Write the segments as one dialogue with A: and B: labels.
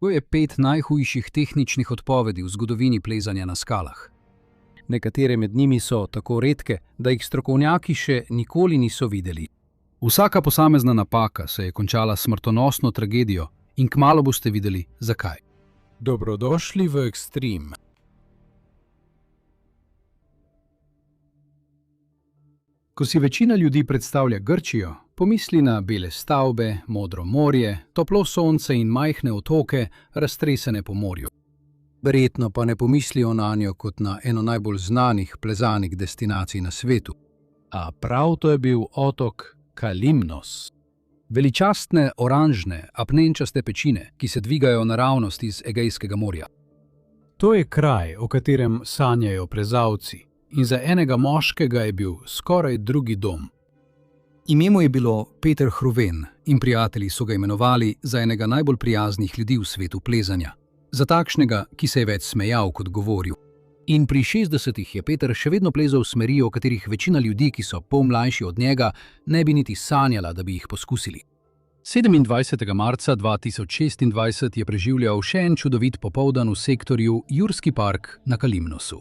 A: To je 5 najhujših tehničnih odpovedi v zgodovini plezanja na skalah. Nekatere med njimi so tako redke, da jih strokovnjaki še nikoli niso videli. Vsaka posamezna napaka se je končala s smrtonosno tragedijo in kmalu boste videli, zakaj. Dobrodošli v Ekstrem. Ko si večina ljudi predstavlja Grčijo, pomisli na bele stavbe, modro morje, toplo sonce in majhne otoke, raztresene po morju. Verjetno pa ne pomislijo nanjo kot na eno najbolj znanih plezanih destinacij na svetu. A prav to je bil otok Kalimnos. Veličastne oranžne, apnenčaste pečine, ki se dvigajo naravnost iz Egejskega morja. To je kraj, o katerem sanjajo plezalci, in za enega moškega je bil skoraj drugi dom. Ime mu je bilo Peter Hruven in prijatelji so ga imenovali za enega najbolj prijaznih ljudi v svetu plezanja. Za takšnega, ki se je več smejal kot govoril. In pri 60-ih je Peter še vedno plezal v smeri, o katerih večina ljudi, ki so pol mlajši od njega, ne bi niti sanjala, da bi jih poskusili. 27. marca 2026 je preživljal še en čudovit popoldan v sektorju Jurski park na Kalimnosu.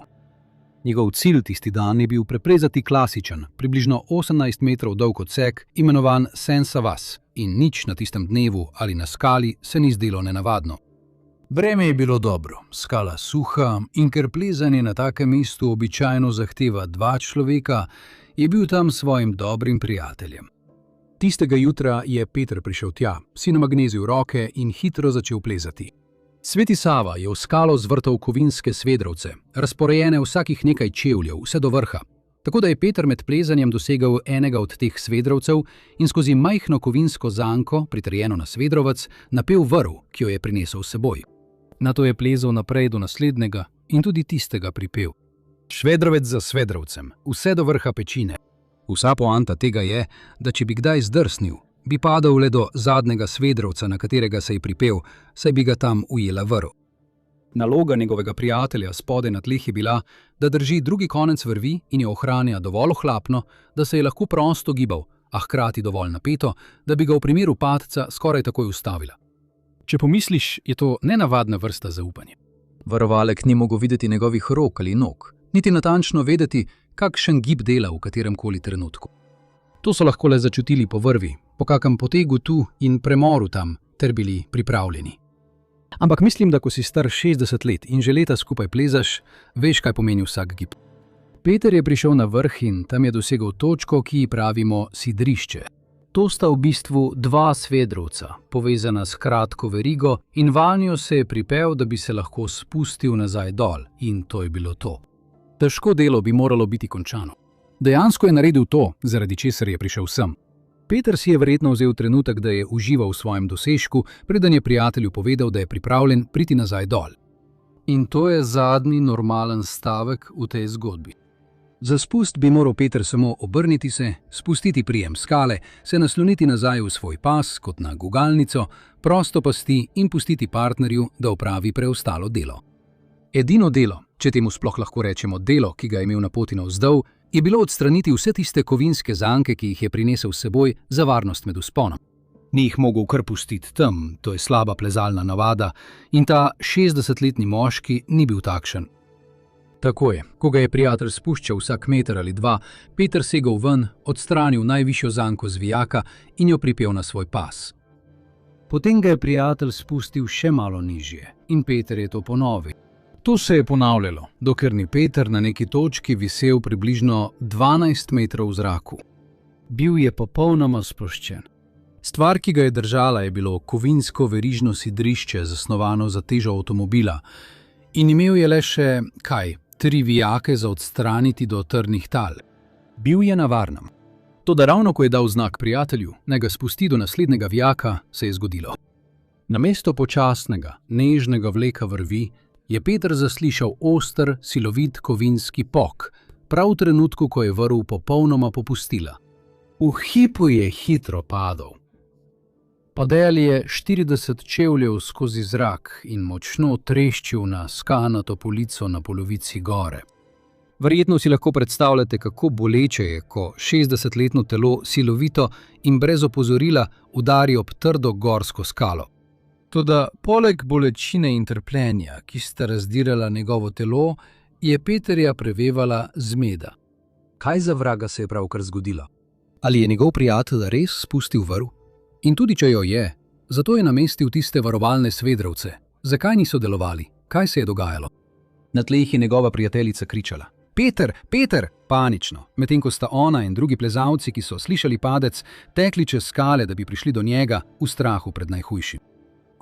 A: Njegov cilj tisti dan je bil preplezati klasičen, približno 18 metrov dolg odsek, imenovan Sensa Vas, in nič na tistem dnevu ali na skali se ni zdelo nenavadno. Vreme je bilo dobro, skala suha, in ker plezanje na takem mestu običajno zahteva 2 človeka, je bil tam s svojim dobrim prijateljem. Tistega jutra je Peter prišel tja, si namagnezil roke in hitro začel plezati. Sveti Sava je v skalo zvrtal kovinske svedrovce, razporejene vsakih nekaj čevljev, vse do vrha. Tako da je Peter med plezanjem dosegel enega od teh svedrovcev in skozi majhno kovinsko zanko, pritrjeno na svedrovec, napel vrv, ki jo je prinesel s seboj. Nato je plezal naprej do naslednjega in tudi tistega pripel. Švedrovec za svedrovcem, vse do vrha pečine. Vsa poanta tega je, da če bi kdaj zdrsnil, bi padal le do zadnjega svedrovca, na katerega se je pripel, saj bi ga tam ujela vrv. Naloga njegovega prijatelja spodaj na tleh je bila, da drži drugi konec vrvi in jo ohranja dovolj ohlapno, da se je lahko prosto gibal, a hkrati dovolj napeto, da bi ga v primeru padca skoraj takoj ustavila. Če pomisliš, je to nenavadna vrsta zaupanja. Varovalek ni mogel videti njegovih rok ali nog, niti natančno vedeti, kakšen gib dela v kateremkoli trenutku. To so lahko le začutili po vrvi, po kakem potegu tu in premoru tam, ter bili pripravljeni. Ampak mislim, da ko si star 60 let in že leta skupaj plezaš, veš, kaj pomeni vsak gib. Peter je prišel na vrh in tam je dosegel točko, ki ji pravimo sidrišče. To sta v bistvu 2 svedrovca, povezana s kratko verigo, in vanjo se je pripel, da bi se lahko spustil nazaj dol, in to je bilo to. Težko delo bi moralo biti končano. Dejansko je naredil to, zaradi česar je prišel sem. Peter si je verjetno vzel trenutek, da je užival v svojem dosežku, preden je prijatelju povedal, da je pripravljen priti nazaj dol. In to je zadnji normalen stavek v tej zgodbi. Za spust bi moral Peter samo obrniti se, spustiti prijem skale, se nasloniti nazaj v svoj pas kot na gugalnico, prosto pasti in pustiti partnerju, da opravi preostalo delo. Edino delo, če temu sploh lahko rečemo delo, ki ga je imel na poti navzdol, je bilo odstraniti vse tiste kovinske zanke, ki jih je prinesel s seboj za varnost med vzponom. Ni jih mogel kar pustiti tam, to je slaba plezalna navada, in ta 60-letni moški ni bil takšen. Tako je, ko ga je prijatelj spuščal vsak meter ali 2, Peter segel ven, odstranil najvišjo zanko z vijaka in jo pripel na svoj pas. Potem ga je prijatelj spustil še malo nižje in Peter je to ponovil. To se je ponavljalo, dokler ni Peter na neki točki visel približno 12 metrov v zraku. Bil je popolnoma sproščen. Stvar, ki ga je držala, je bilo kovinsko verižno sidrišče, zasnovano za težo avtomobila, in imel je le še, 3 vijake za odstraniti do trdnih tal. Bil je na varnem. Toda ravno ko je dal znak prijatelju, naj ga spusti do naslednjega vijaka, se je zgodilo. Namesto počasnega, nežnega vleka vrvi, je Peter zaslišal oster, silovit kovinski pok, prav v trenutku, ko je vrv popolnoma popustila. V hipu je hitro padel. Padel je 40 čevljev skozi zrak in močno treščil na skanato polico na polovici gore. Verjetno si lahko predstavljate, kako boleče je, ko 60-letno telo silovito in brez opozorila udari ob trdo gorsko skalo. Toda poleg bolečine in trpljenja, ki sta razdirala njegovo telo, je Peterja prevevala zmeda. Kaj za vraga se je pravkar zgodilo? Ali je njegov prijatelj res spustil vrv? In tudi če jo je, zato je namestil tiste varovalne svedrovce. Zakaj niso delovali? Kaj se je dogajalo? Na tleh je njegova prijateljica kričala: Peter, Peter! Panično, medtem ko sta ona in drugi plezalci, ki so slišali padec, tekli čez skale, da bi prišli do njega v strahu pred najhujšim.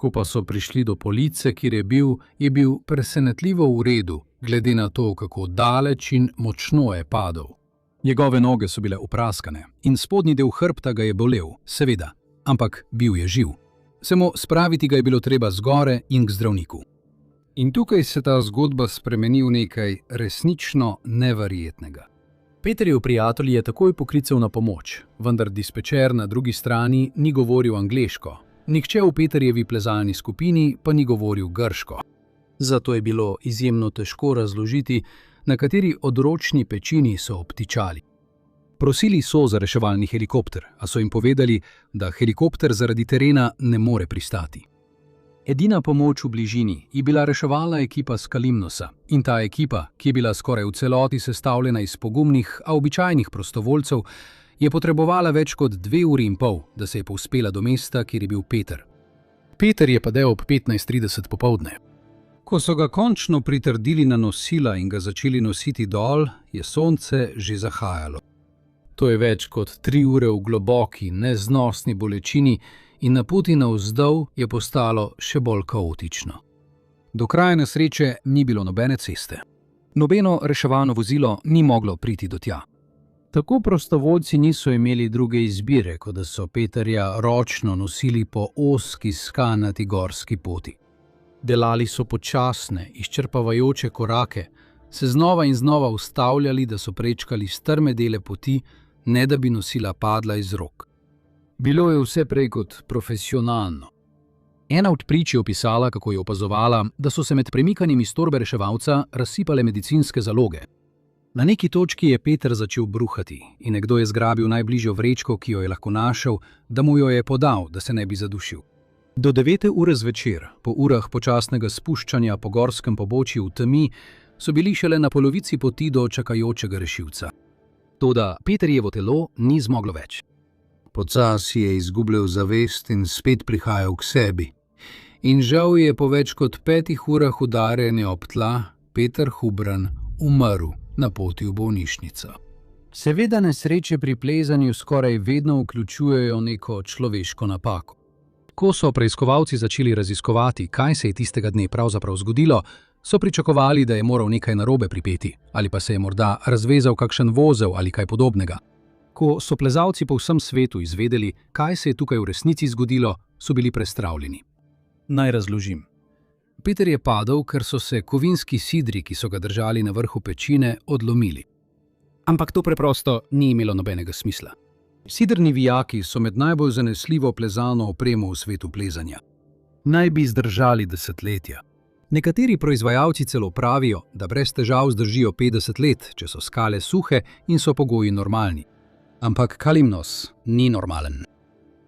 A: Ko pa so prišli do police, kjer je bil presenetljivo v redu, glede na to, kako daleč in močno je padel. Njegove noge so bile upraskane in spodnji del hrbta ga je bolel, seveda, ampak bil je živ. Samo spraviti ga je bilo treba zgore in k zdravniku. In tukaj se ta zgodba spremeni v nekaj resnično neverjetnega. Peterjev prijatelj je takoj poklical na pomoč, vendar dispečer na drugi strani ni govoril angleško. Nihče v Peterjevi plezalni skupini pa ni govoril grško. Zato je bilo izjemno težko razložiti, na kateri odročni pečini so obtičali. Prosili so za reševalni helikopter, a so jim povedali, da helikopter zaradi terena ne more pristati. Edina pomoč v bližini je bila reševalna ekipa s Kalimnosa in ta ekipa, ki je bila skoraj v celoti sestavljena iz pogumnih, a običajnih prostovoljcev, je potrebovala več kot 2 uri in pol, da se je povzpela do mesta, kjer je bil Peter. Peter je padel ob 15:30 popoldne. Ko so ga končno pritrdili na nosila in ga začeli nositi dol, je sonce že zahajalo. To je več kot 3 ure v globoki, neznosni bolečini in na poti navzdol je postalo še bolj kaotično. Do kraja nesreče ni bilo nobene ceste. Nobeno reševalno vozilo ni moglo priti do tja. Tako prostovoljci niso imeli druge izbire, kot da so Peterja ročno nosili po ozki skalnati gorski poti. Delali so počasne, izčrpavajoče korake, se znova in znova ustavljali, da so prečkali strme dele poti, ne da bi nosila padla iz rok. Bilo je vse prej kot profesionalno. Ena od prič je opisala, kako je opazovala, da so se med premikanjem iz torbe reševalca razsipale medicinske zaloge. Na neki točki je Peter začel bruhati in nekdo je zgrabil najbližjo vrečko, ki jo je lahko našel, da mu jo je podal, da se ne bi zadušil. Do 9. ure zvečer, po urah počasnega spuščanja po gorskem pobočju v temi, so bili šele na polovici poti do čakajočega rešilca. Toda Peterjevo telo ni zmoglo več. Počasi je izgubljal zavest in spet prihajal k sebi. In žal je po več kot 5 urah udarjanja ob tla Peter Hubran umrl na poti v bolnišnico. Seveda nesreče pri plezanju skoraj vedno vključujejo neko človeško napako. Ko so preiskovalci začeli raziskovati, kaj se je tistega dne pravzaprav zgodilo, so pričakovali, da je moral nekaj narobe pripeti, ali pa se je morda razvezal kakšen vozel ali kaj podobnega. Ko so plezalci po vsem svetu izvedeli, kaj se je tukaj v resnici zgodilo, so bili prestravljeni. Naj razložim. Peter je padel, ker so se kovinski sidri, ki so ga držali na vrhu pečine, odlomili. Ampak to preprosto ni imelo nobenega smisla. Sidrni vijaki so med najbolj zanesljivo plezalno opremo v svetu plezanja. Naj bi zdržali desetletja. Nekateri proizvajalci celo pravijo, da brez težav zdržijo 50 let, če so skale suhe in so pogoji normalni. Ampak Kalimnos ni normalen.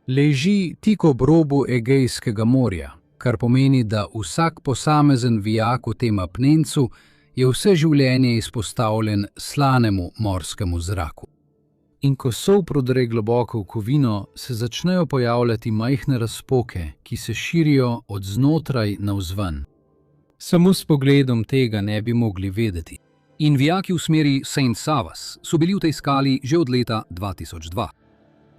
A: Leži tik ob robu Egejskega morja, kar pomeni, da vsak posamezen vijak v tem apnencu je vse življenje izpostavljen slanemu morskemu zraku. In ko sol prodre globoko v kovino, se začnejo pojavljati majhne razpoke, ki se širijo od znotraj navzven. Samo s pogledom tega ne bi mogli vedeti. In vijaki v smeri St. Savas so bili v tej skali že od leta 2002.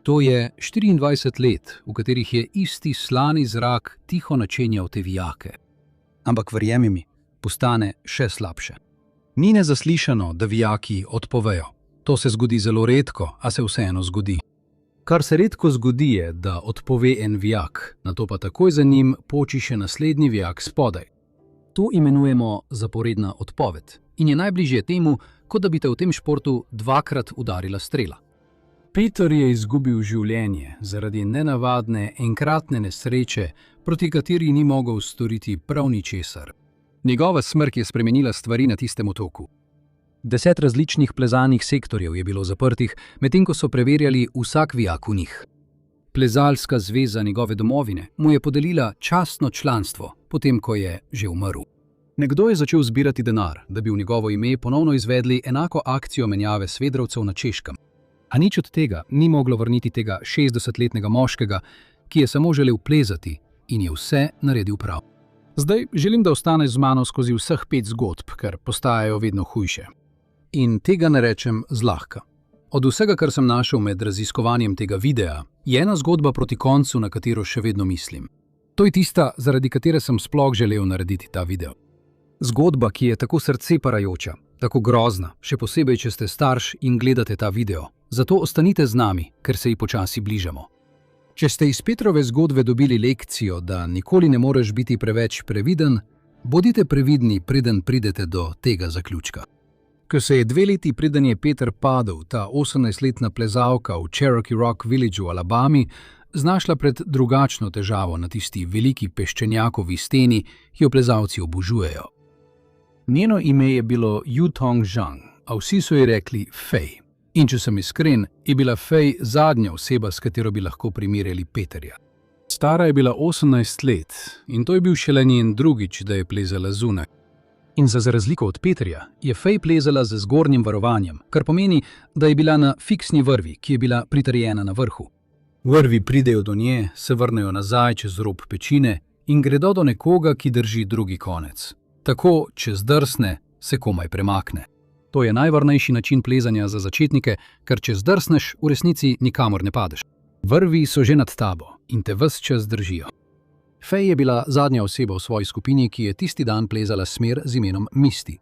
A: To je 24 let, v katerih je isti slani zrak tiho načenjal te vijake. Ampak verjemi mi, postane še slabše. Ni nezaslišano, da vijaki odpovejo. To se zgodi zelo redko, a se vseeno zgodi. Kar se redko zgodi je, da odpove en vijak, nato pa takoj za njim poči še naslednji vijak spodaj. To imenujemo zaporedna odpoved in je najbližje temu, kot da bi te v tem športu dvakrat udarila strela. Peter je izgubil življenje zaradi nenavadne enkratne nesreče, proti kateri ni mogel storiti prav ničesar. Njegova smrt je spremenila stvari na tistem otoku. 10 različnih plezalnih sektorjev je bilo zaprtih, medtem ko so preverjali vsak vijak v njih. Plezalska zveza njegove domovine mu je podelila častno članstvo, potem ko je že umrl. Nekdo je začel zbirati denar, da bi v njegovo ime ponovno izvedli enako akcijo menjave svedrovcev na Češkem. A nič od tega ni moglo vrniti tega 60-letnega moškega, ki je samo želel plezati in je vse naredil prav. Zdaj želim, da ostaneš z mano skozi vseh 5 zgodb, ker postajajo vedno hujše. In tega ne rečem zlahka. Od vsega, kar sem našel med raziskovanjem tega videa, je ena zgodba proti koncu, na katero še vedno mislim. To je tista, zaradi katere sem sploh želel narediti ta video. Zgodba, ki je tako srce parajoča, tako grozna, še posebej, če ste starš in gledate ta video. Zato ostanite z nami, ker se ji počasi bližamo. Če ste iz Petrove zgodbe dobili lekcijo, da nikoli ne moreš biti preveč previden, bodite previdni, preden pridete do tega zaključka. Ko se je 2 leti preden je Peter padel, ta 18-letna plezalka v Cherokee Rock Village v Alabami, znašla pred drugačno težavo na tisti veliki peščenjakovi steni, ki jo plezalci obožujejo. Njeno ime je bilo Yutong Zhang, a vsi so ji rekli Fej. In če sem iskren, je bila Fej zadnja oseba, s katero bi lahko primerjali Peterja. Stara je bila 18 let in to je bil šele njen drugič, da je plezala zunaj. In za razliko od Peterja je Fej plezala z zgornjim varovanjem, kar pomeni, da je bila na fiksni vrvi, ki je bila pritrjena na vrhu. Vrvi pridejo do nje, se vrnejo nazaj čez rob pečine in gredo do nekoga, ki drži drugi konec. Tako, če zdrsne, se komaj premakne. To je najvarnejši način plezanja za začetnike, ker če zdrsneš, v resnici nikamor ne padeš. Vrvi so že nad tabo in te ves čas držijo. Fej je bila zadnja oseba v svoji skupini, ki je tisti dan plezala smer z imenom Misty.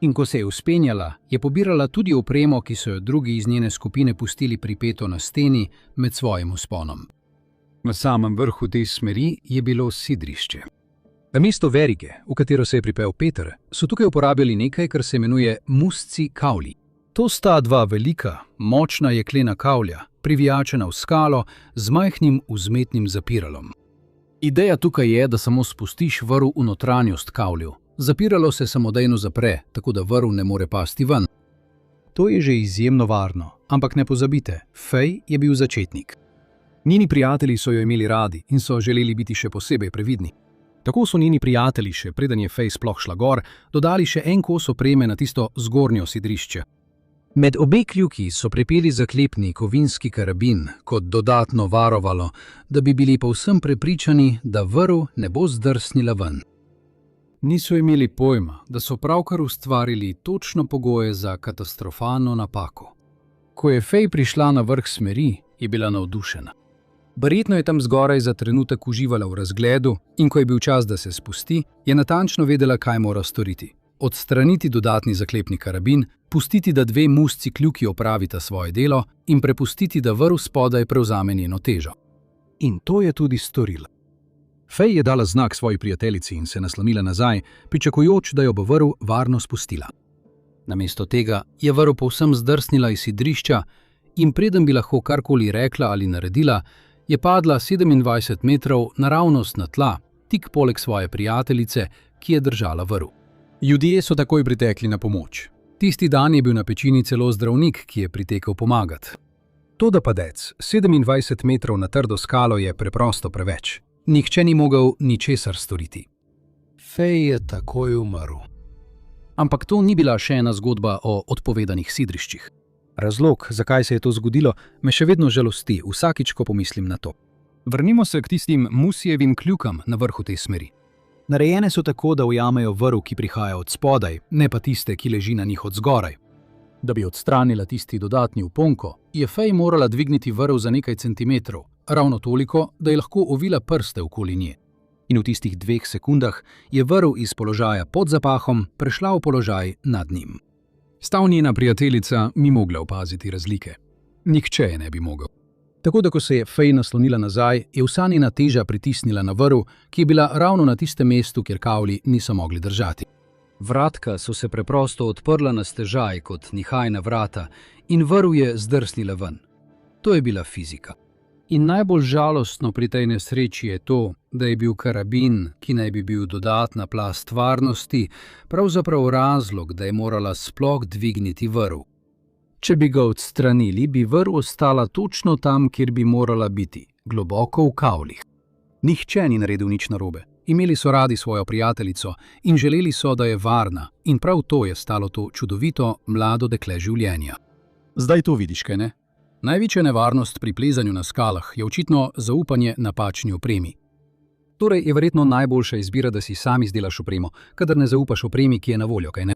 A: In ko se je vzpenjala, je pobirala tudi opremo, ki so jo drugi iz njene skupine pustili pripeto na steni med svojim vzponom. Na samem vrhu te smeri je bilo sidrišče. Namesto verige, v katero se je pripel Peter, so tukaj uporabili nekaj, kar se imenuje musci kavli. To sta 2 velika, močna jeklena kavlja, privijačena v skalo z majhnim vzmetnim zapiralom. Ideja tukaj je, da samo spustiš vrv v notranjost kavlju. Zapiralo se samodejno zapre, tako da vrv ne more pasti ven. To je že izjemno varno, ampak ne pozabite, Fej je bil začetnik. Njeni prijatelji so jo imeli radi in so želeli biti še posebej previdni. Tako so njeni prijatelji, še preden je Fej sploh šla gor, dodali še en kos opreme na tisto zgornjo sidrišče. Med obe kljuki so pripeli zaklepni kovinski karabin kot dodatno varovalo, da bi bili povsem prepričani, da vrv ne bo zdrsnila ven. Niso imeli pojma, da so pravkar ustvarili točno pogoje za katastrofalno napako. Ko je Fej prišla na vrh smeri, je bila navdušena. Verjetno je tam zgoraj za trenutek uživala v razgledu in ko je bil čas, da se spusti, je natančno vedela, kaj mora storiti. Odstraniti dodatni zaklepni karabin, pustiti, da 2 musci kljuki opravita svoje delo in prepustiti, da vrv spodaj prevzame njeno težo. In to je tudi storila. Fej je dala znak svoji prijateljici in se naslonila nazaj, pričakujoč, da jo bo vrv varno spustila. Namesto tega je vrv povsem zdrsnila iz sidrišča in preden bi lahko karkoli rekla ali naredila, je padla 27 metrov naravnost na tla, tik poleg svoje prijateljice, ki je držala vrv. Ljudje so takoj pritekli na pomoč. Tisti dan je bil na pečini celo zdravnik, ki je pritekel pomagati. Toda padec 27 metrov na trdo skalo je preprosto preveč. Nihče ni mogel ničesar storiti. Fej je takoj umrl. Ampak to ni bila še ena zgodba o odpovedanih sidriščih. Razlog, zakaj se je to zgodilo, me še vedno žalosti, vsakič, ko pomislim na to. Vrnimo se k tistim musijevim kljukam na vrhu te smeri. Narejene so tako, da ujamejo vrv, ki prihaja od spodaj, ne pa tiste, ki leži na njih od zgoraj. Da bi odstranila tisti dodatni uponko, je Fej morala dvigniti vrv za nekaj centimetrov, ravno toliko, da je lahko ovila prste okoli nje. In v tistih 2 sekundah je vrv iz položaja pod zapahom prešla v položaj nad njim. Stav njena prijateljica ni mogla opaziti razlike. Nihče je ne bi mogel. Tako da, ko se je Fej naslonila nazaj, je vsa njena teža pritisnila na vrv, ki je bila ravno na tistem mestu, kjer kavlji niso mogli držati. Vratka so se preprosto odprla na stežaj kot nihajna vrata in vrv je zdrsnila ven. To je bila fizika. In najbolj žalostno pri tej nesreči je to, da je bil karabin, ki naj bi bil dodatna plast varnosti, pravzaprav razlog, da je morala sploh dvigniti vrv. Če bi ga odstranili, bi vrv ostala točno tam, kjer bi morala biti, globoko v kavlih. Nihče ni naredil nič narobe. Imeli so radi svojo prijateljico in želeli so, da je varna, in prav to je stalo to čudovito mlado dekle življenja. Zdaj to vidiš, kaj ne? Največja nevarnost pri plezanju na skalah je očitno zaupanje napačni opremi. Torej je verjetno najboljša izbira, da si sam izdelaš opremo, kadar ne zaupaš opremi, ki je na voljo, kaj ne?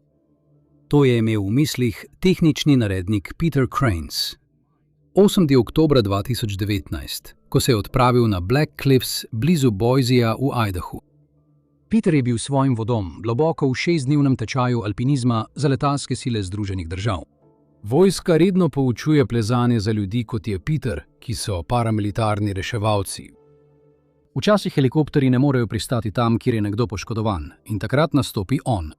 A: To je imel v mislih tehnični narednik Peter Cranes. 8. oktobra 2019, ko se je odpravil na Black Cliffs blizu Boiseja v Idahu. Peter je bil svojim vodom globoko v 6-dnevnem tečaju alpinizma za letalske sile Združenih držav. Vojska redno poučuje plezanje za ljudi, kot je Peter, ki so paramilitarni reševalci. Včasih helikopterji ne morejo pristati tam, kjer je nekdo poškodovan, in takrat nastopi on.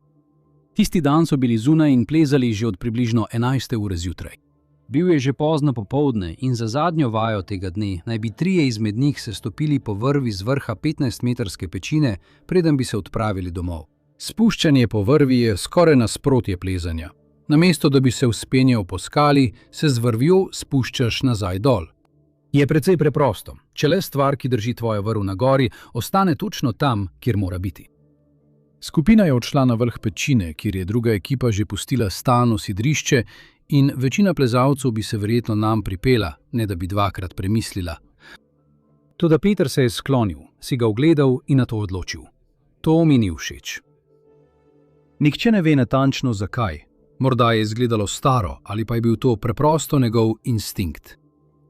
A: Tisti dan so bili zunaj in plezali že od približno 11. ure zjutraj. Bil je že pozno popoldne in za zadnjo vajo tega dne naj bi 3 izmed njih se stopili po vrvi z vrha 15-metrske pečine, preden bi se odpravili domov. Spuščanje po vrvi je skoraj nasprotje plezanja. Namesto da bi se vzpenjal po skali, se z vrvjo spuščaš nazaj dol. Je precej preprosto. Če le stvar, ki drži tvojo vrv na gori, ostane točno tam, kjer mora biti. Skupina je odšla na vrh pečine, kjer je druga ekipa že pustila stalno sidrišče in večina plezalcev bi se verjetno nam pripela, ne da bi dvakrat premislila. Toda Peter se je sklonil, si ga ogledal in na to odločil. To mi ni všeč. Nihče ne ve natančno zakaj. Morda je izgledalo staro ali pa je bil to preprosto njegov instinkt.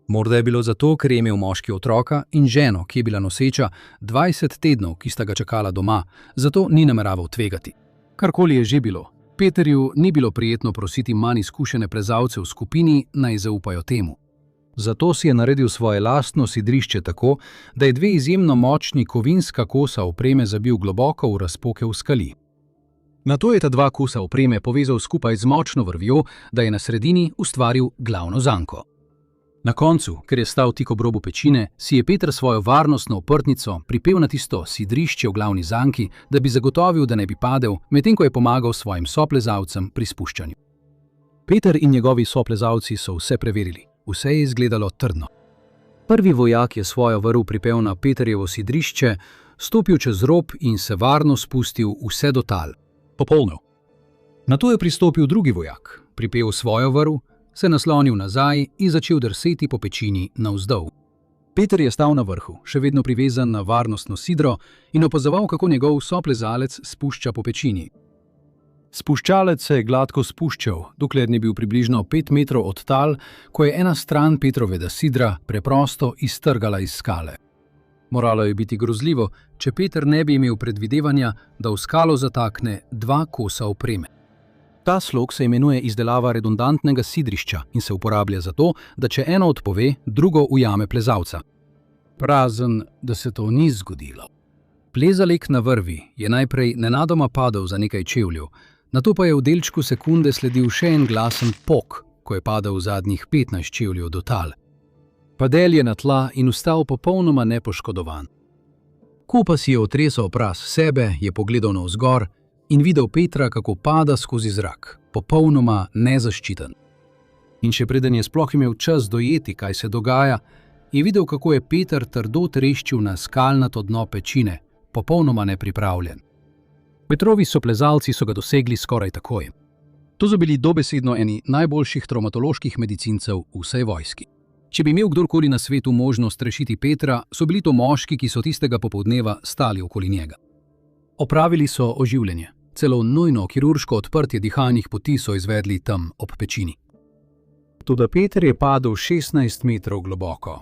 A: Morda je bilo zato, ker je imel moški otroka in ženo, ki je bila noseča 20 tednov, ki sta ga čakala doma, zato ni nameraval tvegati. Karkoli je že bilo, Peterju ni bilo prijetno prositi manj izkušene plezalce v skupini, naj zaupajo temu. Zato si je naredil svoje lastno sidrišče tako, da je 2 izjemno močni kovinska kosa opreme zabil globoko v razpoke v skali. Nato je ta 2 kosa opreme povezal skupaj z močno vrvjo, da je na sredini ustvaril glavno zanko. Na koncu, ker je stal tik ob robu pečine, si je Peter svojo varnostno oprtnico pripel na tisto sidrišče v glavni zanki, da bi zagotovil, da ne bi padel, medtem ko je pomagal svojim soplezalcem pri spuščanju. Peter in njegovi soplezalci so vse preverili. Vse je izgledalo trdno. Prvi vojak je svojo vrv pripel na Peterjevo sidrišče, stopil čez rob in se varno spustil vse do tal. Popolno. Nato je pristopil drugi vojak, pripel svojo vrv, se naslonil nazaj in začel drseti po pečini navzdol. Peter je stal na vrhu, še vedno privezan na varnostno sidro in opazoval, kako njegov soplezalec spušča po pečini. Spuščalec se je gladko spuščal, dokler ni bil približno 5 metrov od tal, ko je ena stran Petrovega sidra preprosto iztrgala iz skale. Moralo je biti grozljivo, če Peter ne bi imel predvidevanja, da v skalo zatakne 2 kosa opreme. Ta slog se imenuje izdelava redundantnega sidrišča in se uporablja zato, da če eno odpove, drugo ujame plezalca. Razen, da se to ni zgodilo. Plezalec na vrvi je najprej nenadoma padel za nekaj čevljev, nato pa je v delčku sekunde sledil še en glasen pok, ko je padel zadnjih 15 čevljev do tal. Padel je na tla in vstal popolnoma nepoškodovan. Ko pa si je otresal obraz sebe, je pogledal navzgor in videl Petra, kako pada skozi zrak, popolnoma nezaščiten. In še preden je sploh imel čas dojeti, kaj se dogaja, je videl, kako je Peter trdo treščil na skalnato dno pečine, popolnoma nepripravljen. Petrovi soplezalci so ga dosegli skoraj takoj. To so bili dobesedno eni najboljših travmatoloških medicincev v vsej vojski. Če bi imel kdorkoli na svetu možnost rešiti Petra, so bili to moški, ki so tistega popoldneva stali okoli njega. Opravili so oživljanje. Celo nujno kirurško odprtje dihalnih poti so izvedli tam ob pečini. Toda Peter je padel 16 metrov globoko.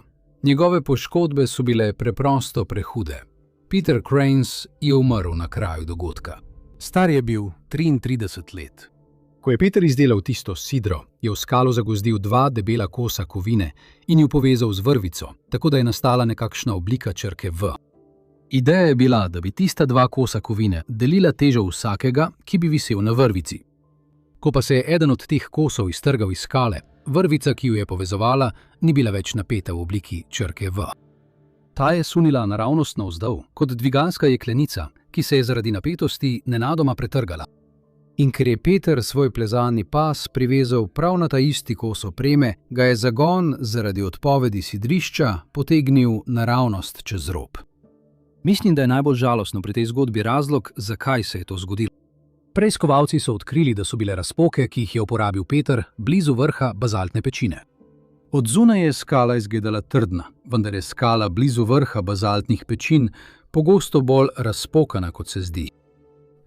A: Njegove poškodbe so bile preprosto prehude. Peter Cranes je umrl na kraju dogodka. Star je bil 33 let. Ko je Peter izdelal tisto sidro, je v skalo zagozdil 2 debela kosa kovine in ju povezal z vrvico, tako da je nastala nekakšna oblika črke V. Ideja je bila, da bi tista 2 kosa kovine delila težo vsakega, ki bi visel na vrvici. Ko pa se je eden od teh kosov iztrgal iz skale, vrvica, ki ju je povezovala, ni bila več napeta v obliki črke V. Ta je sunila naravnost navzdol, kot dvigalska jeklenica, ki se je zaradi napetosti nenadoma pretrgala. In ker je Peter svoj plezalni pas privezal prav na ta isti kos opreme, ga je zagon zaradi odpovedi sidrišča potegnil naravnost čez rob. Mislim, da je najbolj žalostno pri tej zgodbi razlog, zakaj se je to zgodilo. Preiskovalci so odkrili, da so bile razpoke, ki jih je uporabil Peter, blizu vrha bazaltne pečine. Od zunaj je skala izgledala trdna, vendar je skala blizu vrha bazaltnih pečin pogosto bolj razpokana, kot se zdi.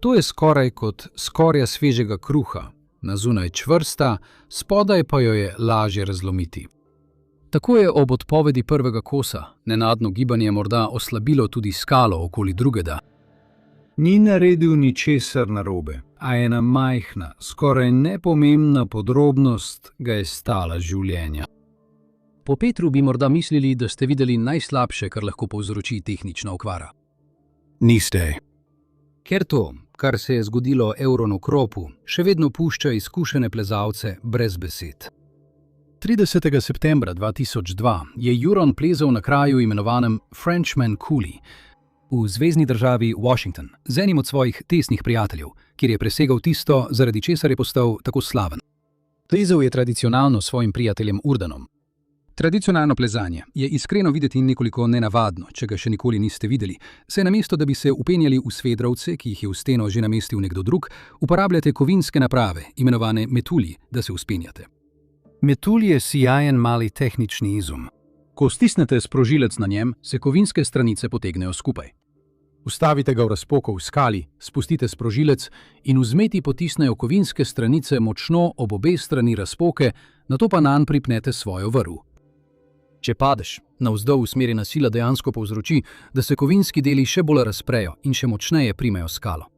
A: To je skoraj kot skorja svežega kruha, na zunaj čvrsta, spodaj pa jo je lažje razlomiti. Tako je ob odpovedi prvega kosa nenadno gibanje morda oslabilo tudi skalo okoli drugega. Ni naredil ničesar narobe, a ena majhna, skoraj nepomembna podrobnost ga je stala življenja. Po Petru bi morda mislili, da ste videli najslabše, kar lahko povzroči tehnična okvara. Niste. Ker to, kar se je zgodilo Euronu Kropu, še vedno pušča izkušene plezalce brez besed. 30. septembra 2002 je Euron plezal na kraju imenovanem Frenchman Coulee v zvezni državi Washington z enim od svojih tesnih prijateljev, kjer je presegal tisto, zaradi česar je postal tako slaven. Plezal je tradicionalno s svojim prijateljem Urdanom. Tradicionalno plezanje je iskreno videti nekoliko nenavadno, če ga še nikoli niste videli, saj namesto, da bi se upenjali v svedrovce, ki jih je v steno že namestil nekdo drug, uporabljate kovinske naprave, imenovane metulji, da se vzpenjate. Metulj je sijajen mali tehnični izum. Ko stisnete sprožilec na njem, se kovinske stranice potegnejo skupaj. Ustavite ga v razpoko v skali, spustite sprožilec in v zmeti potisnejo kovinske stranice močno ob obe strani razpoke, nato pa nanj pripnete svojo vrv. Če padeš, navzdol usmerjena sila dejansko povzroči, da se kovinski deli še bolj razprejo in še močneje primejo skalo.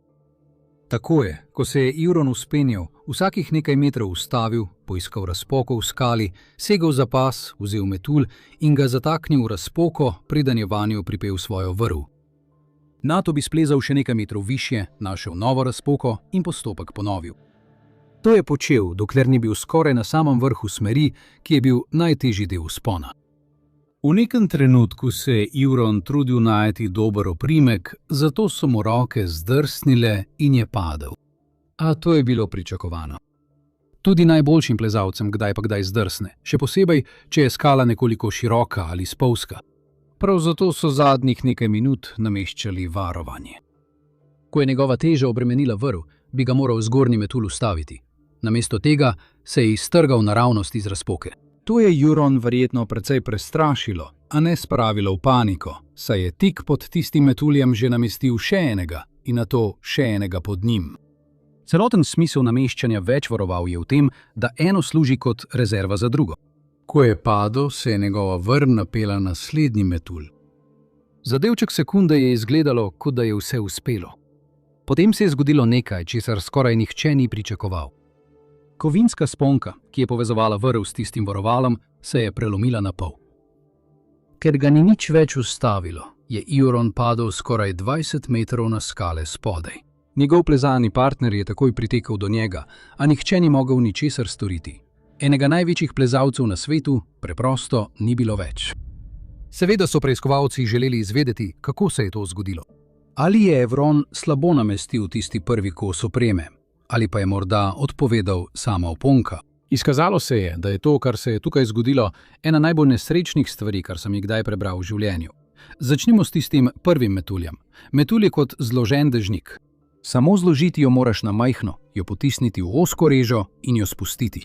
A: Tako je, ko se je Euron vzpenjal, vsakih nekaj metrov ustavil, poiskal razpoko v skali, segel za pas, vzel metulj in ga zataknil v razpoko, preden je vanjo pripel svojo vrv. Nato bi splezal še nekaj metrov višje, našel novo razpoko in postopek ponovil. To je počel, dokler ni bil skoraj na samem vrhu smeri, ki je bil najtežji del vzpona. V nekem trenutku se je Euron trudil najti dober oprimek, zato so mu roke zdrsnile in je padel. A to je bilo pričakovano. Tudi najboljšim plezalcem kdaj pa kdaj zdrsne, še posebej, če je skala nekoliko široka ali spolzka. Prav zato so zadnjih nekaj minut nameščali varovanje. Ko je njegova teža obremenila vrv, bi ga moral zgornji metulj ustaviti. Namesto tega se je iztrgal naravnost iz razpoke. To je Euron verjetno precej prestrašilo, a ne spravilo v paniko, saj je tik pod tistim metuljem že namestil še enega in nato še enega pod njim. Celoten smisel nameščanja več varoval je v tem, da eno služi kot rezerva za drugo. Ko je padel, se je njegova vrv napela na naslednji metulj. Za delček sekunde je izgledalo, kot da je vse uspelo. Potem se je zgodilo nekaj, česar skoraj nihče ni pričakoval. Kovinska sponka, ki je povezovala vrv s tistim varovalom, se je prelomila na pol. Ker ga ni nič več ustavilo, je Euron padel skoraj 20 metrov na skale spodaj. Njegov plezalni partner je takoj pritekel do njega, a nihče ni mogel ničesar storiti. Enega največjih plezalcev na svetu preprosto ni bilo več. Seveda so preiskovalci želeli izvedeti, kako se je to zgodilo. Ali je Euron slabo namestil tisti prvi kos opreme? Ali pa je morda odpovedal sama oponka? Izkazalo se je, da je to, kar se je tukaj zgodilo, ena najbolj nesrečnih stvari, kar sem jih kdaj prebral v življenju. Začnimo s tistim prvim metuljem. Metulj je kot zložen dežnik. Samo zložiti jo moraš na majhno, jo potisniti v ozko režo in jo spustiti.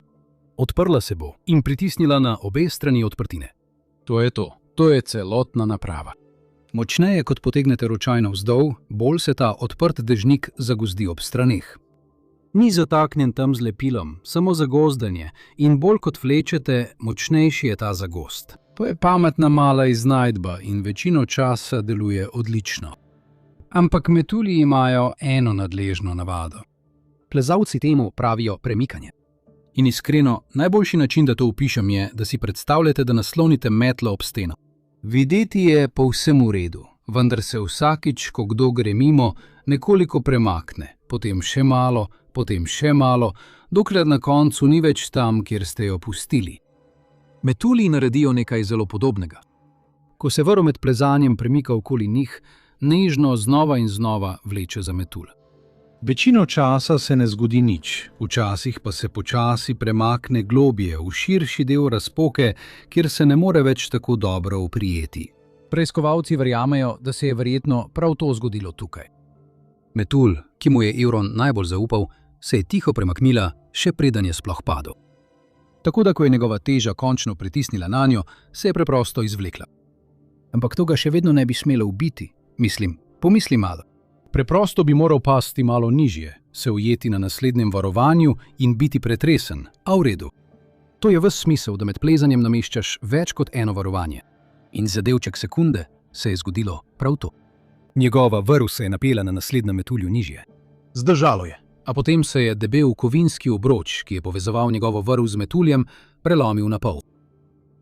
A: Odprla se bo in pritisnila na obe strani odprtine. To je to. To je celotna naprava. Močneje kot potegnete ročaj navzdol, bolj se ta odprt dežnik zagozdi ob straneh. Ni zataknjen tam z lepilom, samo zagozdanje in bolj kot vlečete, močnejši je ta zagozd. To je pametna mala iznajdba in večino časa deluje odlično. Ampak metulji imajo eno nadležno navado. Plezalci temu pravijo premikanje. In iskreno, najboljši način, da to opišem, je, da si predstavljate, da naslonite metlo ob steno. Videti je povsem v redu, vendar se vsakič, ko kdo gre mimo, nekoliko premakne, potem še malo, dokler na koncu ni več tam, kjer ste jo pustili. Metulji naredijo nekaj zelo podobnega. Ko se vrv med plezanjem premika okoli njih, nežno znova in znova vleče za metulj. Večino časa se ne zgodi nič, včasih pa se počasi premakne globje v širši del razpoke, kjer se ne more več tako dobro oprijeti. Preiskovalci verjamejo, da se je verjetno prav to zgodilo tukaj. Metul, ki mu je Euron najbolj zaupal, se je tiho premaknila, še preden je sploh padel. Tako da, ko je njegova teža končno pritisnila nanjo, se je preprosto izvlekla. Ampak to ga še vedno ne bi smelo ubiti. Pomisli malo. Preprosto bi moral pasti malo nižje, se ujeti na naslednjem varovanju in biti pretresen, a v redu. To je ves smisel, da med plezanjem nameščaš več kot eno varovanje. In za delček sekunde se je zgodilo prav to. Njegova vrv se je napela na naslednjem metulju nižje. Zdržalo je. A potem se je debel kovinski obroč, ki je povezoval njegovo vrv z metuljem, prelomil na pol.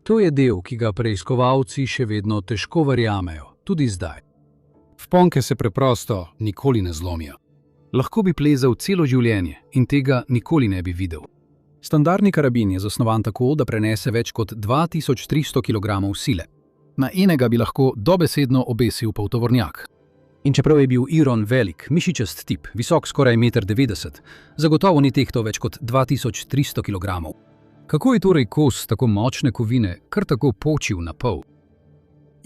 A: To je del, ki ga preiskovalci še vedno težko verjamejo, tudi zdaj. Vponke se preprosto nikoli ne zlomijo. Lahko bi plezal celo življenje in tega nikoli ne bi videl. Standardni karabin je zasnovan tako, da prenese več kot 2300 kg sile. Na enega bi lahko dobesedno obesil poltovornjak. In čeprav je bil Euron velik, mišičast tip, visok skoraj 1,90 m, zagotovo ni tehtal več kot 2300 kg. Kako je torej kos tako močne kovine kar tako počil na pol?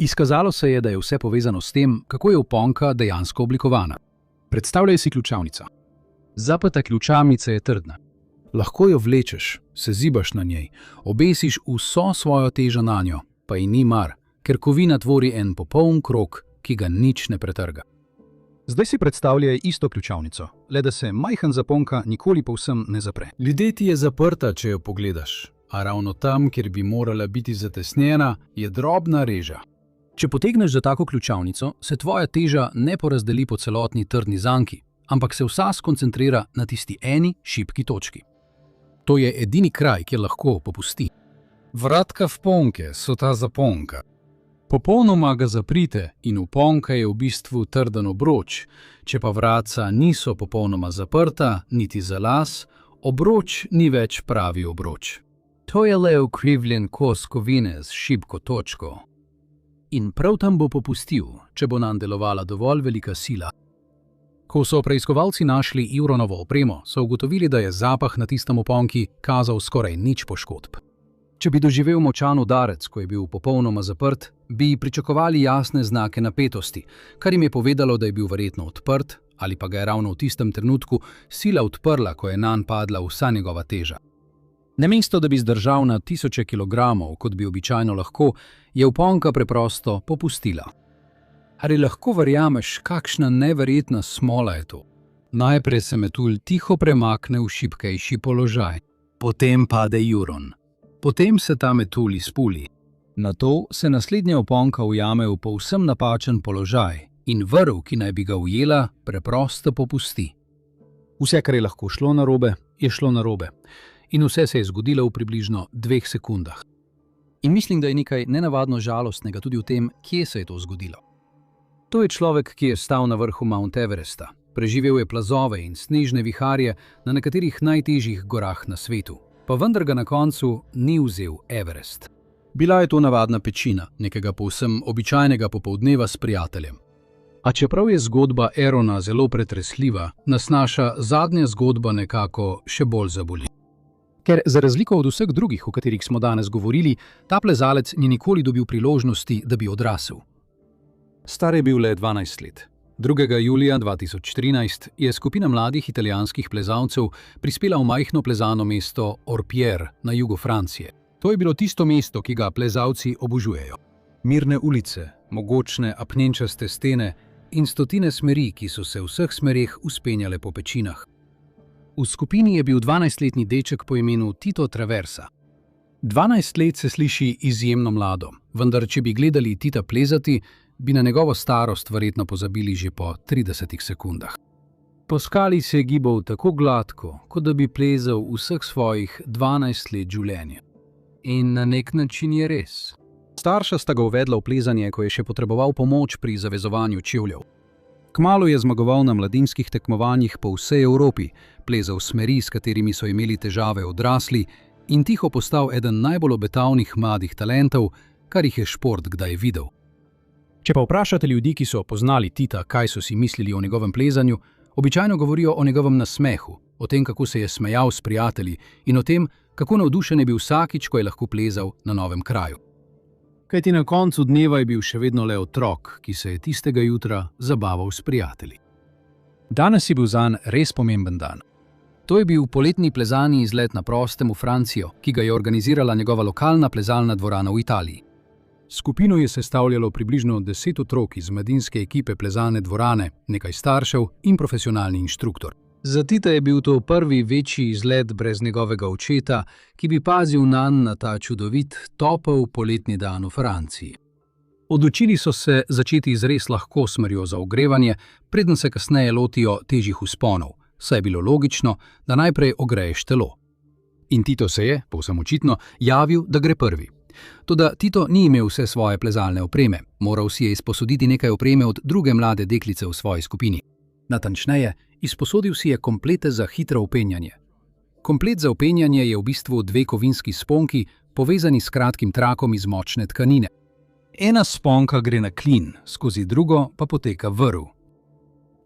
A: Izkazalo se je, da je vse povezano s tem, kako je vponka dejansko oblikovana. Predstavljaj si ključavnico. Zapeta ključavnica je trdna. Lahko jo vlečeš, se zibaš na njej, obesiš vso svojo težo nanjo, pa ji ni mar, ker kovina tvori en popoln krog, ki ga nič ne pretrga. Zdaj si predstavljaj isto ključavnico, le da se majhen zaponka nikoli povsem ne zapre. Videti je zaprta, če jo pogledaš, a ravno tam, kjer bi morala biti zatesnjena, je drobna reža. Če potegneš za tako ključavnico, se tvoja teža ne porazdeli po celotni trdni zanki, ampak se vsa skoncentrira na tisti eni šibki točki. To je edini kraj, kjer lahko popusti. Vratka vponke so ta zaponka. Popolnoma ga zaprite in vponka je v bistvu trden obroč, če pa vratca niso popolnoma zaprta, niti za las, obroč ni več pravi obroč. To je le ukrivljen kos kovine z šibko točko. In prav tam bo popustil, če bo nanj delovala dovolj velika sila. Ko so preiskovalci našli Euronovo opremo, so ugotovili, da je zapah na tistem vponki kazal skoraj nič poškodb. Če bi doživel močan udarec, ko je bil popolnoma zaprt, bi pričakovali jasne znake napetosti, kar jim je povedalo, da je bil verjetno odprt, ali pa ga je ravno v tistem trenutku sila odprla, ko je nanj padla vsa njegova teža. Namesto da bi zdržal na tisoče kilogramov, kot bi običajno lahko, je vponka preprosto popustila. Ali lahko verjameš, kakšna neverjetna smola je to? Najprej se metulj tiho premakne v šibkejši položaj, potem pade Euron. Potem se ta metulj izpuli. Nato se naslednja vponka ujame v povsem napačen položaj in vrv, ki naj bi ga ujela, preprosto popusti. Vse, kar je lahko šlo narobe, je šlo narobe. In vse se je zgodilo v približno 2 sekundah. In mislim, da je nekaj nenavadno žalostnega tudi v tem, kje se je to zgodilo. To je človek, ki je stal na vrhu Mount Everesta. Preživel je plazove in snežne viharje na nekaterih najtežjih gorah na svetu. Pa vendar ga na koncu ni vzel Everest. Bila je to navadna pečina, nekega povsem običajnega popoldneva s prijateljem. A čeprav je zgodba Eurona zelo pretresljiva, nas naša zadnja zgodba nekako še bolj zaboli. Ker za razliko od vseh drugih, o katerih smo danes govorili, ta plezalec ni nikoli dobil priložnosti, da bi odrasel. Star je bil le 12 let. 2. julija 2013 je skupina mladih italijanskih plezalcev prispela v majhno plezano mesto Orpierre na jugu Francije. To je bilo tisto mesto, ki ga plezalci obožujejo. Mirne ulice, mogočne apnenčaste stene in stotine smeri, ki so se v vseh smereh vzpenjale po pečinah. V skupini je bil 12-letni deček po imenu Tito Traversa. 12 let se sliši izjemno mlado, vendar če bi gledali Tita plezati, bi na njegovo starost verjetno pozabili že po 30 sekundah. Po skali se je gibal tako gladko, kot da bi plezal vseh svojih 12 let življenja. In na nek način je res. Starša sta ga uvedla v plezanje, ko je še potreboval pomoč pri zavezovanju čevljev. Kmalu je zmagoval na mladinskih tekmovanjih po vsej Evropi, plezal smeri, s katerimi so imeli težave odrasli, in tiho postal eden najbolj obetavnih mladih talentov, kar jih je šport kdaj videl. Če pa vprašate ljudi, ki so poznali Tita, kaj so si mislili o njegovem plezanju, Običajno govorijo o njegovem nasmehu, o tem, kako se je smejal s prijatelji in o tem, kako navdušen je bil vsakič, ko je lahko plezal na novem kraju. Kajti na koncu dneva je bil še vedno le otrok, ki se je tistega jutra zabaval s prijatelji. Danes je bil zanj res pomemben dan. To je bil poletni plezalni izlet na prostem v Francijo, ki ga je organizirala njegova lokalna plezalna dvorana v Italiji. Skupino je sestavljalo približno 10 otrok iz mladinske ekipe plezalne dvorane, nekaj staršev in profesionalni inštruktor. Za Tita je bil to prvi večji izlet brez njegovega očeta, ki bi pazil nanj na ta čudovit, topel poletni dan v Franciji. Odločili so se začeti z res lahko smerjo za ogrevanje, preden se kasneje lotijo težjih vzponov, saj je bilo logično, da najprej ogreješ telo. In Tito se je, povsem očitno, javil, da gre prvi. Toda Tito ni imel vse svoje plezalne opreme, moral si je izposoditi nekaj opreme od druge mlade deklice v svoji skupini. Natančneje, izposodil si je komplete za hitro vpenjanje. Komplet za vpenjanje je v bistvu 2 kovinski sponki, povezani s kratkim trakom iz močne tkanine. Ena sponka gre na klin, skozi drugo pa poteka vrv.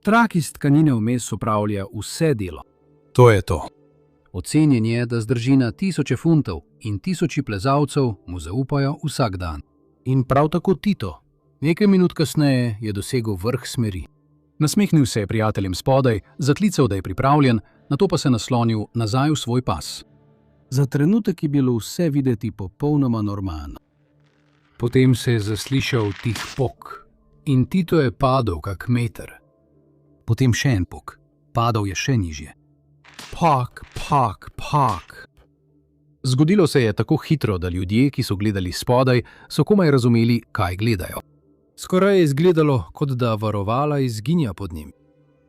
A: Trak iz tkanine vmes opravlja vse delo. To je to. Ocenjen je, da zdrži na 1000 funtov in 1000 plezalcev mu zaupajo vsak dan. In prav tako Tito. Nekaj minut kasneje je dosegel vrh smeri. Nasmehnil se je prijateljem spodaj, zaklical, da je pripravljen, nato pa se naslonil nazaj v svoj pas. Za trenutek je bilo vse videti popolnoma normalno. Potem se je zaslišal tih pok in Tito je padel kak meter. Potem še en pok, padal je še nižje. Pak, pak, pak. Zgodilo se je tako hitro, da ljudje, ki so gledali spodaj, so komaj razumeli, kaj gledajo. Skoraj je izgledalo, kot da varovala izginja pod njim.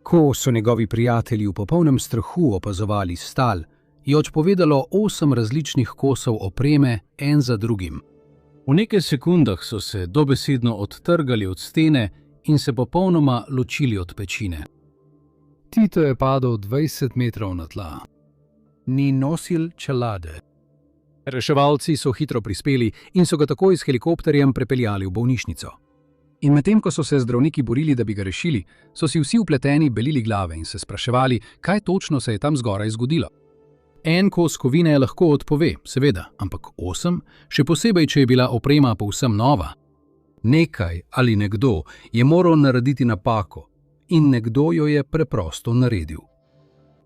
A: Ko so njegovi prijatelji v popolnem strahu opazovali stal, je odpovedalo 8 različnih kosov opreme, en za drugim. V nekaj sekundah so se dobesedno odtrgali od stene in se popolnoma ločili od pečine. Tito je padel 20 metrov na tla. Ni nosil čelade. Reševalci so hitro prispeli in so ga takoj s helikopterjem prepeljali v bolnišnico. In medtem, ko so se zdravniki borili, da bi ga rešili, so si vsi vpleteni belili glave in se spraševali, kaj točno se je tam zgoraj zgodilo. En kos kovine lahko odpove, seveda, ampak 8, še posebej, če je bila oprema povsem nova. Nekaj ali nekdo je moral narediti napako in nekdo jo je preprosto naredil.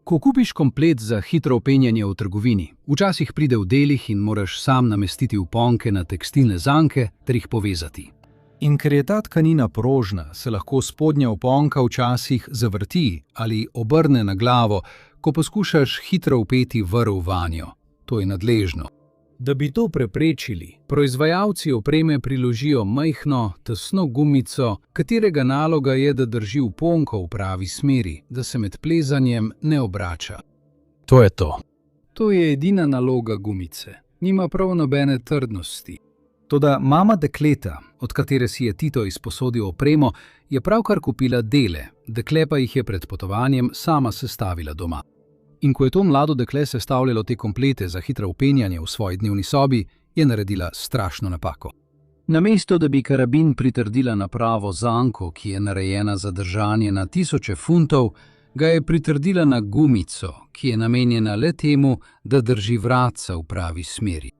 A: Ko kupiš komplet za hitro vpenjanje v trgovini, včasih pride v delih in moraš sam namestiti vponke na tekstilne zanke ter jih povezati. In ker je ta tkanina prožna, se lahko spodnja vponka včasih zavrti ali obrne na glavo, ko poskušaš hitro vpeti vrv vanjo. To je nadležno. Da bi to preprečili, proizvajalci opreme priložijo majhno, tesno gumico, katerega naloga je, da drži vponko v pravi smeri, da se med plezanjem ne obrača. To je to. To je edina naloga gumice. Nima prav nobene trdnosti. Toda mama dekleta, od katere si je Tito izposodil opremo, je pravkar kupila dele, dekle pa jih je pred potovanjem sama sestavila doma. In ko je to mlado dekle sestavljalo te komplete za hitro vpenjanje v svoji dnevni sobi, je naredila strašno napako. Namesto, da bi karabin pritrdila na pravo zanko, ki je narejena za držanje na 1000 funtov, ga je pritrdila na gumico, ki je namenjena le temu, da drži vratca v pravi smeri.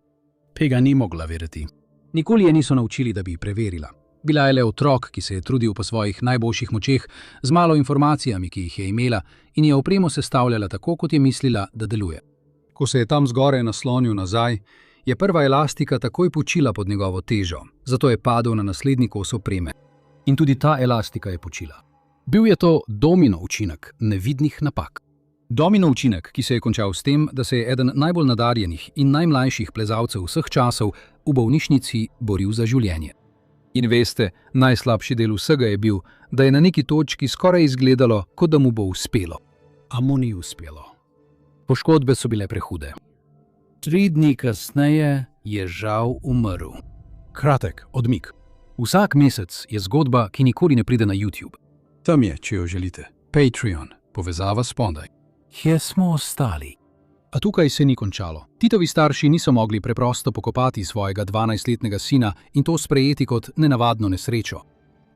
A: Tega ni mogla verjeti. Nikoli je niso naučili, da bi preverila. Bila je le otrok, ki se je trudil po svojih najboljših močeh, z malo informacijami, ki jih je imela, in je opremo sestavljala tako, kot je mislila, da deluje. Ko se je tam zgoraj naslonil nazaj, je prva elastika takoj počila pod njegovo težo, zato je padel na naslednji kos opreme. In tudi ta elastika je počila. Bil je to domino učinek nevidnih napak. Domino učinek, ki se je končal s tem, da se je eden najbolj nadarjenih in najmlajših plezalcev vseh časov v bolnišnici boril za življenje. In veste, najslabši del vsega je bil, da je na neki točki skoraj izgledalo, kot da mu bo uspelo. A mu ni uspelo. Poškodbe so bile prehude. 3 dni kasneje je žal umrl. Kratek odmik. Vsak mesec je zgodba, ki nikoli ne pride na YouTube. Tam je, če jo želite. Patreon, povezava spodaj. Kje smo ostali? A tukaj se ni končalo. Titovi starši niso mogli preprosto pokopati svojega 12-letnega sina in to sprejeti kot nenavadno nesrečo.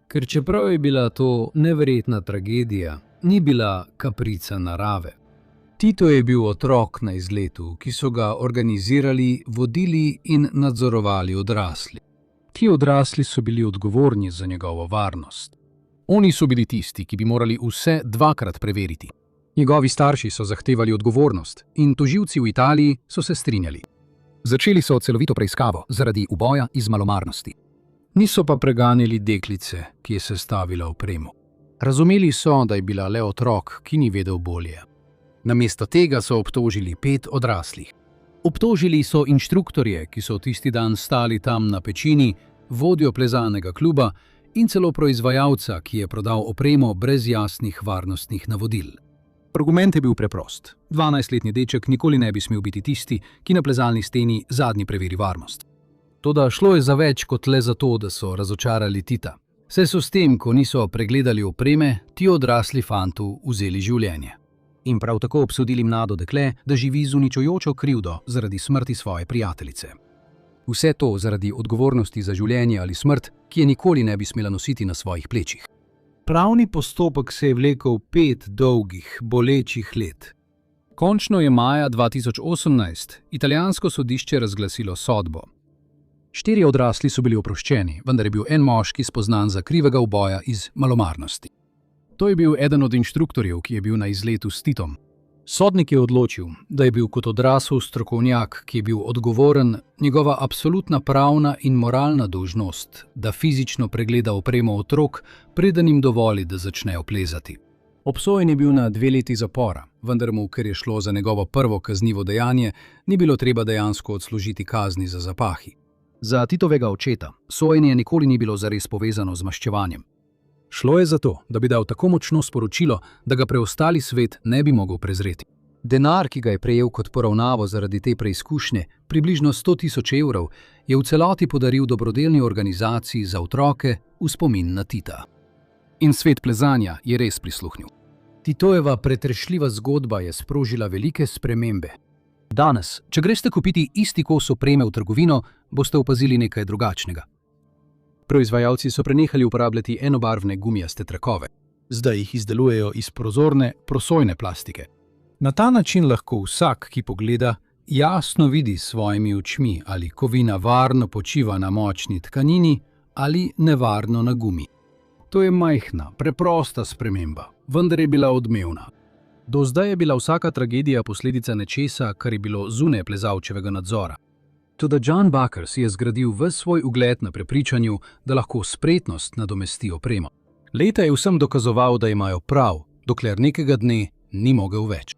A: Ker čeprav je bila to neverjetna tragedija, ni bila kaprica narave. Tito je bil otrok na izletu, ki so ga organizirali, vodili in nadzorovali odrasli. Ti odrasli so bili odgovorni za njegovo varnost. Oni so bili tisti, ki bi morali vse dvakrat preveriti. Njegovi starši so zahtevali odgovornost in tožilci v Italiji so se strinjali. Začeli so celovito preiskavo zaradi uboja iz malomarnosti. Niso pa preganjali deklice, ki je sestavila opremo. Razumeli so, da je bila le otrok, ki ni vedel bolje. Namesto tega so obtožili 5 odraslih. Obtožili so inštruktorje, ki so tisti dan stali tam na pečini, vodjo plezalnega kluba in celo proizvajalca, ki je prodal opremo brez jasnih varnostnih navodil. Argument je bil preprost. 12-letni deček nikoli ne bi smel biti tisti, ki na plezalni steni zadnji preveri varnost. Toda šlo je za več kot le za to, da so razočarali Tita. Saj so s tem, ko niso pregledali opreme, ti odrasli fantu vzeli življenje. In prav tako obsodili mlado dekle, da živi z uničujočo krivdo zaradi smrti svoje prijateljice. Vse to zaradi odgovornosti za življenje ali smrt, ki je nikoli ne bi smela nositi na svojih plečih. Pravni postopek se je vlekel 5 dolgih, bolečih let. Končno je maja 2018 italijansko sodišče razglasilo sodbo. 4 odrasli so bili oproščeni, vendar je bil en moški spoznan za krivega uboja iz malomarnosti. To je bil eden od inštruktorjev, ki je bil na izletu s Titom. Sodnik je odločil, da je bil kot odrasel strokovnjak, ki je bil odgovoren, njegova absolutna pravna in moralna dolžnost, da fizično pregleda opremo otrok, preden jim dovoli, da začnejo plezati. Obsojen je bil na 2 leti zapora, vendar mu, ker je šlo za njegovo prvo kaznivo dejanje, ni bilo treba dejansko odslužiti kazni za zapahi. Za Titovega očeta sojenje nikoli ni bilo zares povezano z maščevanjem. Šlo je za to, da bi dal tako močno sporočilo, da ga preostali svet ne bi mogel prezreti. Denar, ki ga je prejel kot poravnavo zaradi te preizkušnje, približno 100.000 evrov, je v celoti podaril dobrodelni organizaciji za otroke v spomin na Tita. In svet plezanja je res prisluhnil. Titojeva pretrešljiva zgodba je sprožila velike spremembe. Danes, če greste kupiti isti kos opreme v trgovino, boste opazili nekaj drugačnega. Proizvajalci so prenehali uporabljati enobarvne gumijaste trakove. Zdaj jih izdelujejo iz prozorne, prosojne plastike. Na ta način lahko vsak, ki pogleda, jasno vidi s svojimi očmi, ali kovina varno počiva na močni tkanini ali nevarno na gumi. To je majhna, preprosta sprememba, vendar je bila odmevna. Do zdaj je bila vsaka tragedija posledica nečesa, kar je bilo zunaj plezalčevega nadzora. Toda John Baker si je zgradil ves svoj ugled na prepričanju, da lahko spretnost nadomesti opremo. Leta je vsem dokazoval, da imajo prav, dokler nekega dne ni mogel več.